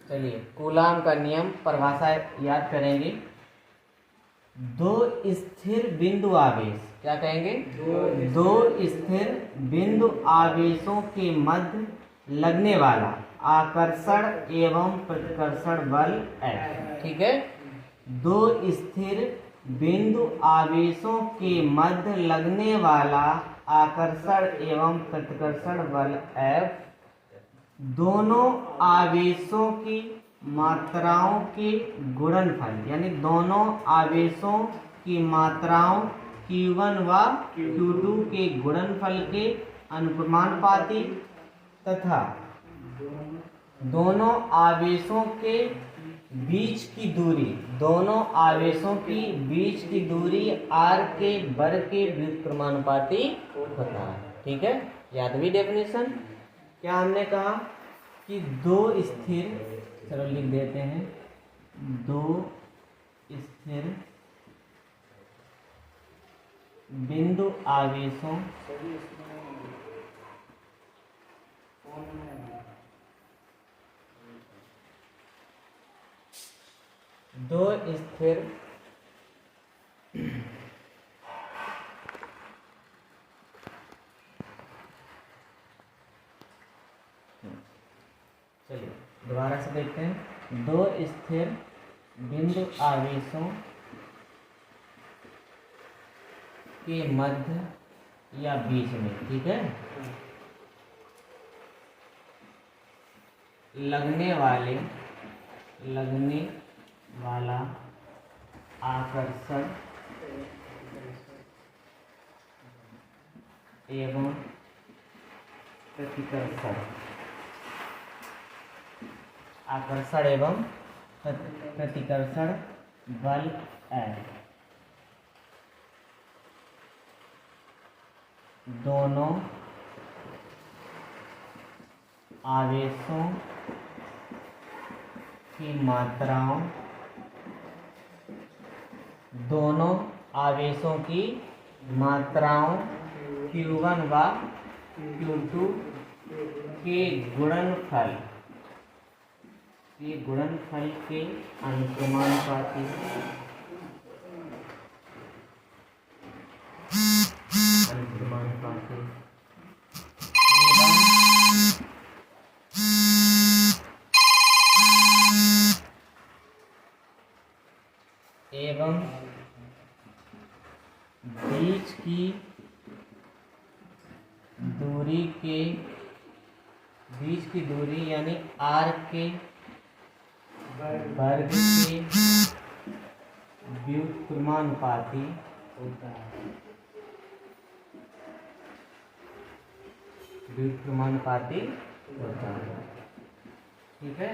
चलिए, कूलाम का नियम परिभाषा याद करेंगे। दो स्थिर बिंदु आवेश, क्या कहेंगे? दो स्थिर बिंदु आवेशों के मध्य लगने वाला आकर्षण एवं प्रतिकर्षण बल F। ठीक है, दो स्थिर बिंदु आवेशों के मध्य लगने वाला आकर्षण एवं प्रतिकर्षण बल F दोनों आवेशों की मात्राओं के गुणनफल, यानी दोनों आवेशों की मात्राओं Q1 व Q2 के गुणनफल के अनुक्रमानुपाती तथा दोनों आवेशों के बीच की दूरी, दोनों आवेशों की बीच की दूरी r के वर्ग के व्युत्क्रमानुपाती होता है। ठीक है, याद भी डेफिनेशन। क्या हमने कहा कि दो स्थिर, चलो लिख देते हैं, दो स्थिर बिंदु आवेशों दो स्थिर चलिए दोबारा से देखते हैं। दो स्थिर बिंदु आवेशों के मध्य या बीच में, ठीक है, लगने वाला आकर्षण एवं प्रतिकर्षण, आकर्षण एवं प्रतिकर्षण बल F दोनों आवेशों की मात्राओं, दोनों आवेशों की मात्राओं Q1 व Q2 के गुणनफल के अनुक्रमानुपाती एवं बीच की दूरी यानी r के वर्ग के व्युत्क्रमानुपाती होता है। ठीक है,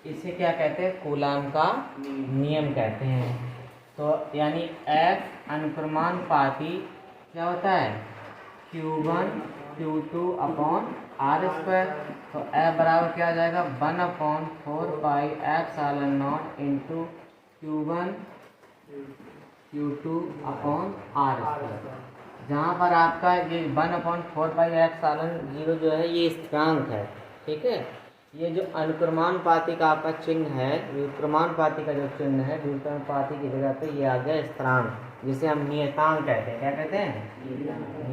इसे क्या कहते हैं? कूलाम का नियम कहते हैं। तो यानी F अनुक्रमानुपाती क्या होता है? Q1 Q2 upon R square. तो F बराबर क्या आ जाएगा? 1/4 pi epsilon not into Q1 Q2 upon R square, जहाँ पर आपका ये 1/4 पाई एप्सिलॉन 0 जो है ये स्थिरांक है। ठीक है, ये जो अनुक्रमानुपाती का आपका चिन्ह है, व्युत्क्रमानुपाती का जो चिन्ह है, व्युत्क्रमानुपाती की जगह पे ये आ गया स्थिरांक, जिसे हम नियतांक कहते हैं। क्या कहते हैं?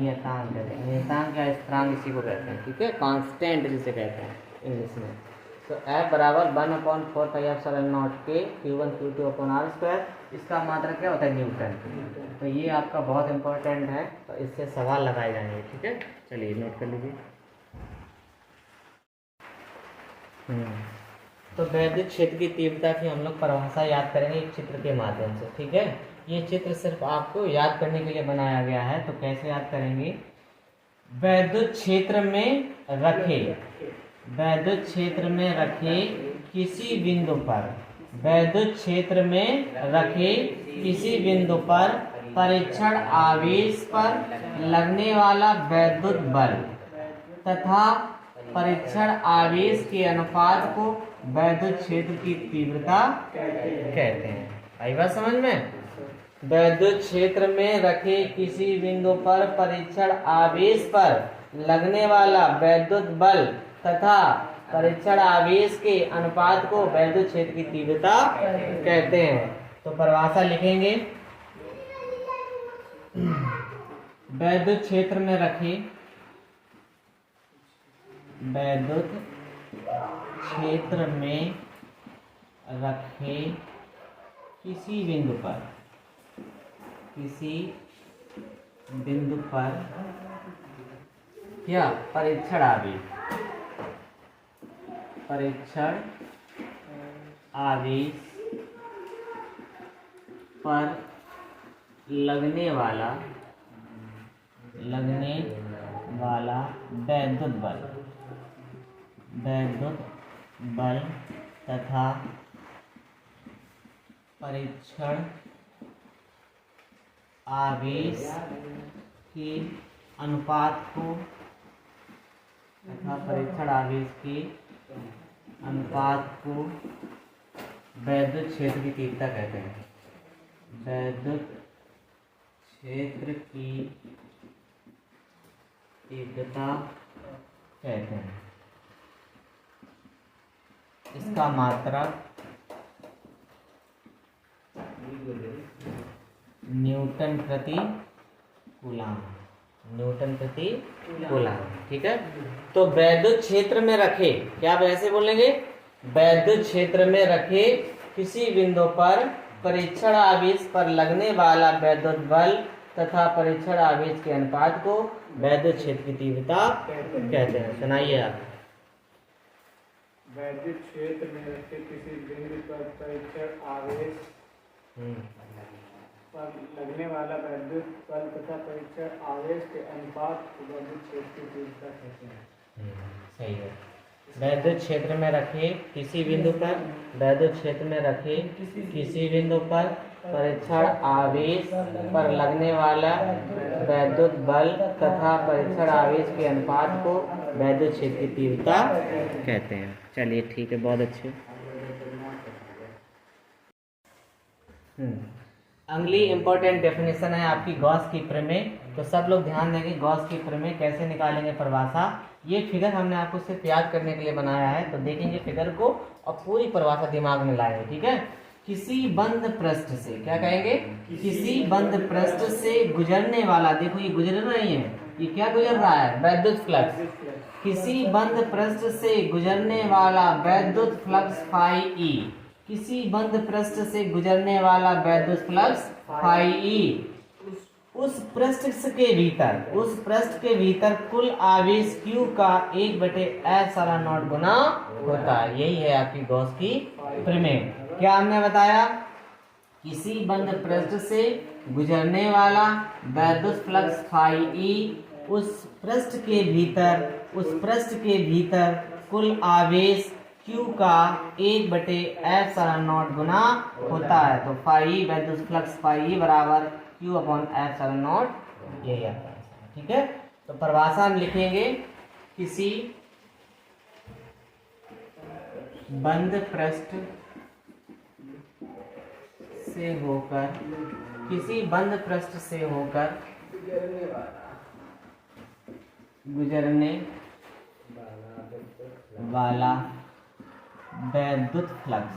नियतांक कहते हैं। नियतांक या स्थिरांक इसी को कहते हैं। ठीक है, कांस्टेंट जिसे कहते हैं इंग्लिश में। तो F बराबर 1/4 पाई एप्सिलॉन नॉट के Q1 Q2 upon R square. इसका मात्रा क्या होता है? न्यूटन। तो ये आपका बहुत इंपॉर्टेंट है, तो इससे सवाल लगाए जाएंगे। ठीक है, चलिए नोट कर लीजिए। तो वैद्युत क्षेत्र की तीव्रता की हम लोग परिभाषा याद करेंगे एक चित्र के माध्यम से। ठीक है, ये चित्र सिर्फ आपको याद करने के लिए बनाया गया है। तो कैसे याद करेंगे? वैद्युत क्षेत्र में रखे किसी बिंदु पर परीक्षण आवेश पर लगने वाला वैद्युत बल तथा परीक्षण आवेश के अनुपात को वैद्युत क्षेत्र की तीव्रता कहते हैं। आई बात समझ में? वैद्युत क्षेत्र में रखे किसी बिंदु पर परीक्षण आवेश पर लगने वाला वैद्युत बल तथा परीक्षण आवेश के अनुपात को वैद्युत क्षेत्र की तीव्रता कहते हैं। तो परिभाषा लिखेंगे, वैद्युत क्षेत्र में रखे, वैद्युत क्षेत्र में रखे किसी बिंदु पर क्या परीक्षण आवेश पर लगने वाला वैद्युत बल तथा परीक्षण आवेश के अनुपात को वैद्युत क्षेत्र की तीव्रता कहते हैं। वैद्युत क्षेत्र की तीव्रता कहते हैं। इसका मात्रक न्यूटन प्रति कूलाम। ठीक है। तो वैद्युत क्षेत्र में रखे, क्या आप ऐसे बोलेंगे, वैद्युत क्षेत्र में रखे किसी बिंदु पर परीक्षण आवेश पर लगने वाला वैद्युत बल तथा परीक्षण आवेश के अनुपात को वैद्युत क्षेत्र की तीव्रता कहते हैं। सुनाइए आप। वैद्युत क्षेत्र में रखे किसी बिंदु पर परीक्षण आवेश पर लगने वाला वैद्युत बल तथा परीक्षण आवेश के अनुपात को वैद्युत क्षेत्र की तीव्रता कहते हैं। सही है। वैद्युत क्षेत्र में रखे किसी बिंदु पर परीक्षण आवेश पर लगने वाला वैद्युत बल तथा परीक्षण आवेश के अनुपात को वैद्युत क्षेत्र की तीव्रता कहते हैं। चलिए ठीक है, बहुत अच्छे। अगली इम्पोर्टेंट डेफिनेशन है आपकी गॉस की प्रमेय। तो सब लोग ध्यान देंगे, गॉस की प्रमेय कैसे निकालेंगे परिभाषा। ये फिगर हमने आपको सिर्फ याद करने के लिए बनाया है, तो देखेंगे फिगर को और पूरी परिभाषा दिमाग में लाएंगे। ठीक है। किसी बंद पृष्ठ से, क्या कहेंगे, किसी बंद पृष्ठ से गुजरने वाला, देखो ये गुजर रही है, ये क्या गुजर रहा है, वैद्युत फ्लक्स। किसी बंद पृष्ठ से गुजरने वाला वैद्युत फ्लक्स फाई ई, किसी बंद पृष्ठ से गुजरने वाला वैद्युत फ्लक्स फाई ई, उस पृष्ठ के भीतर कुल आवेश Q का 1/ε0 गुना होता है। यही है आपकी गॉस की प्रमेय। क्या हमने बताया, किसी बंद पृष्ठ से गुजरने वाला वैद्युत फ्लक्स फाई ई, उस पृष्ठ के भीतर कुल आवेश Q का 1/ε0 गुना होता है। तो फाई वैद्युत फ्लक्स फाई बराबर Q/ε0, यही आता है। ठीक है। तो परिभाषा हम लिखेंगे, किसी बंद पृष्ठ से होकर गुजरने वाला वैद्युत फ्लक्स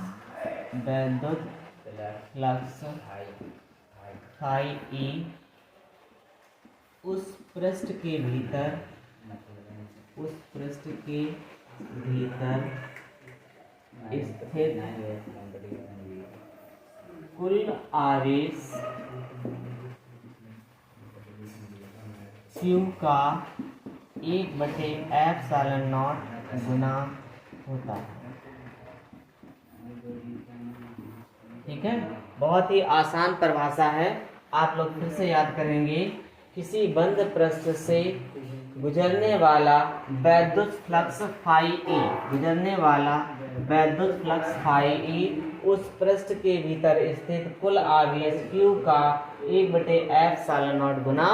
फाई ई, उस पृष्ठ के भीतर स्थित कुल आवेश Q का 1/ε0 गुना होता है। ठीक है। बहुत ही आसान परिभाषा है, आप लोग फिर से याद करेंगे। किसी बंद पृष्ठ से गुजरने वाला वैद्युत फ्लक्स फाई ई, उस पृष्ठ के भीतर स्थित कुल आवेश Q का 1/ε0 गुना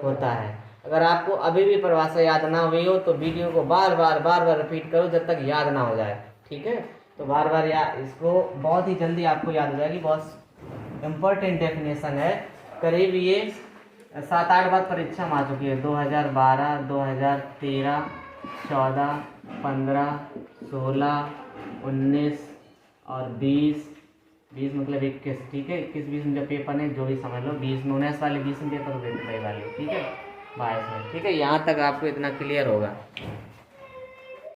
होता है। अगर आपको अभी भी परिभाषा याद ना हुई हो तो वीडियो को बार बार रिपीट करो जब तक याद ना हो जाए। ठीक है। तो बार बार इसको बहुत ही जल्दी आपको याद हो जाएगी। बहुत इम्पोर्टेंट डेफिनेशन है। करीब ये 7-8 बार परीक्षा में आ चुकी है, 2012, 2013, 14, 15, 16, 19 और 20, 20 मतलब 21, ठीक है। 21, 20 में जब पेपर नहीं, जो भी समझ लो, 20 में 19 वाले 20 में पेपर देते भाई वाले, ठीक है, 22 में, ठीक है। यहाँ तक आपको इतना क्लियर होगा।